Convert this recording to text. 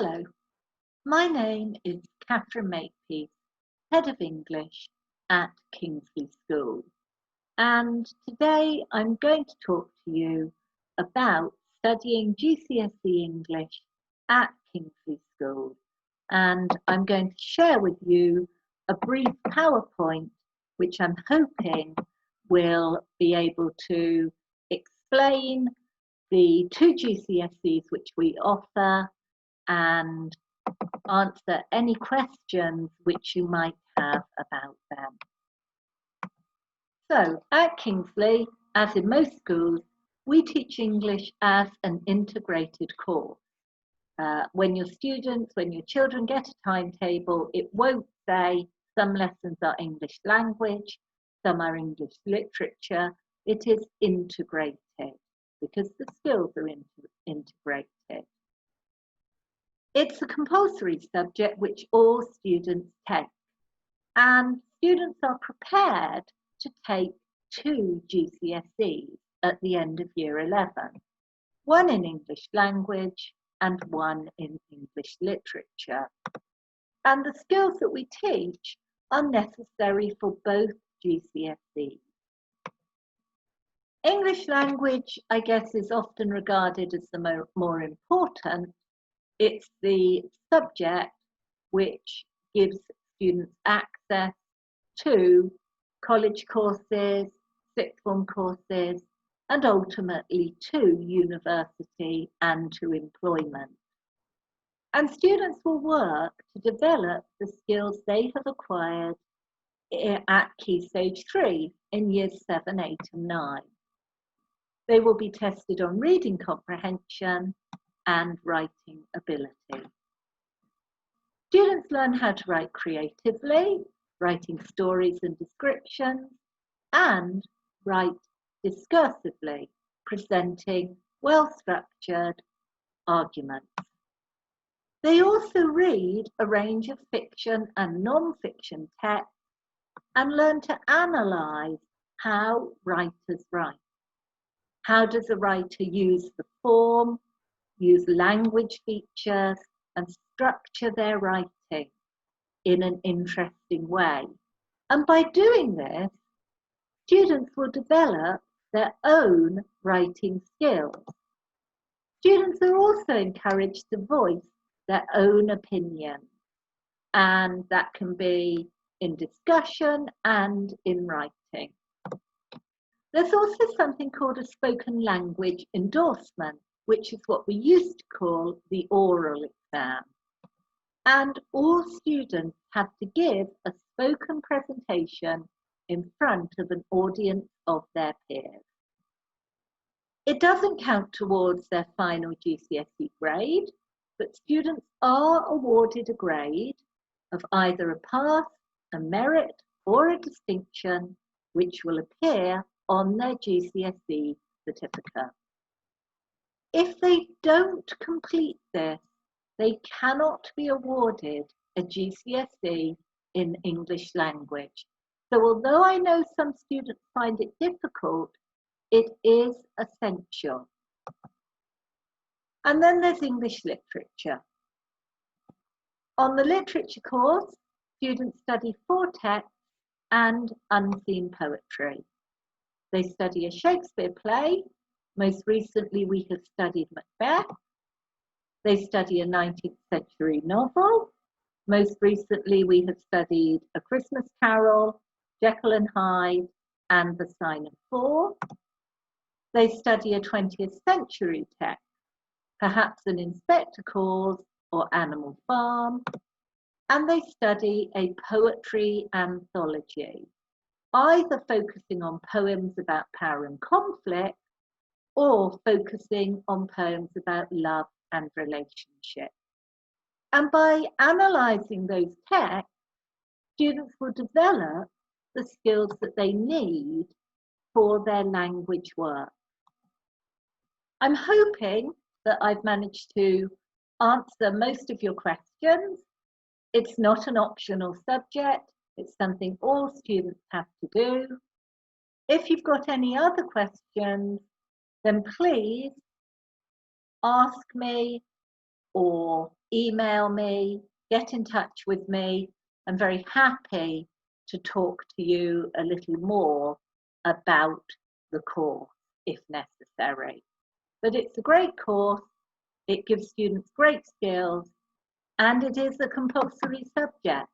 Hello, my name is Catherine Makepeace, Head of English at Kingsley School, and today I'm going to talk to you about studying GCSE English at Kingsley School, and I'm going to share with you a brief PowerPoint which I'm hoping will be able to explain the two GCSEs which we offer and answer any questions which you might have about them. So at Kingsley, as in most schools, we teach English as an integrated course. When your children get a timetable, it won't say some lessons are English language, some are English literature. It is integrated because the skills are integrated. It's a compulsory subject which all students take, and students are prepared to take two GCSEs at the end of year 11, one in English language and one in English literature. And the skills that we teach are necessary for both GCSEs. English language, I guess, is often regarded as the more important. It's the subject which gives students access to college courses, sixth form courses, and ultimately to university and to employment. And students will work to develop the skills they have acquired at Key Stage 3 in years 7, 8 and 9. They will be tested on reading comprehension and writing ability. Students learn how to write creatively, writing stories and descriptions, and write discursively, presenting well-structured arguments. They also read a range of fiction and non-fiction texts and learn to analyse how writers write. How does a writer use the form, use language features, and structure their writing in an interesting way? And by doing this, students will develop their own writing skills. Students are also encouraged to voice their own opinion, and that can be in discussion and in writing. There's also something called a spoken language endorsement, which is what we used to call the oral exam. And all students have to give a spoken presentation in front of an audience of their peers. It doesn't count towards their final GCSE grade, but students are awarded a grade of either a pass, a merit, or a distinction, which will appear on their GCSE certificate. If they don't complete this, they cannot be awarded a GCSE in English language. So although I know some students find it difficult, it is essential. And then there's English literature. On the literature course, students study 4 texts and unseen poetry. They study a Shakespeare play. Most recently, we have studied Macbeth. They study a 19th century novel. Most recently, we have studied A Christmas Carol, Jekyll and Hyde, and The Sign of 4. They study a 20th century text, perhaps an Inspector Calls or Animal Farm. And they study a poetry anthology, either focusing on poems about power and conflict or focusing on poems about love and relationship. And by analysing those texts, students will develop the skills that they need for their language work. I'm hoping that I've managed to answer most of your questions. It's not an optional subject. It's something all students have to do. If you've got any other questions, then please ask me or email me, get in touch with me. I'm very happy to talk to you a little more about the course if necessary. But it's a great course, it gives students great skills, and it is a compulsory subject.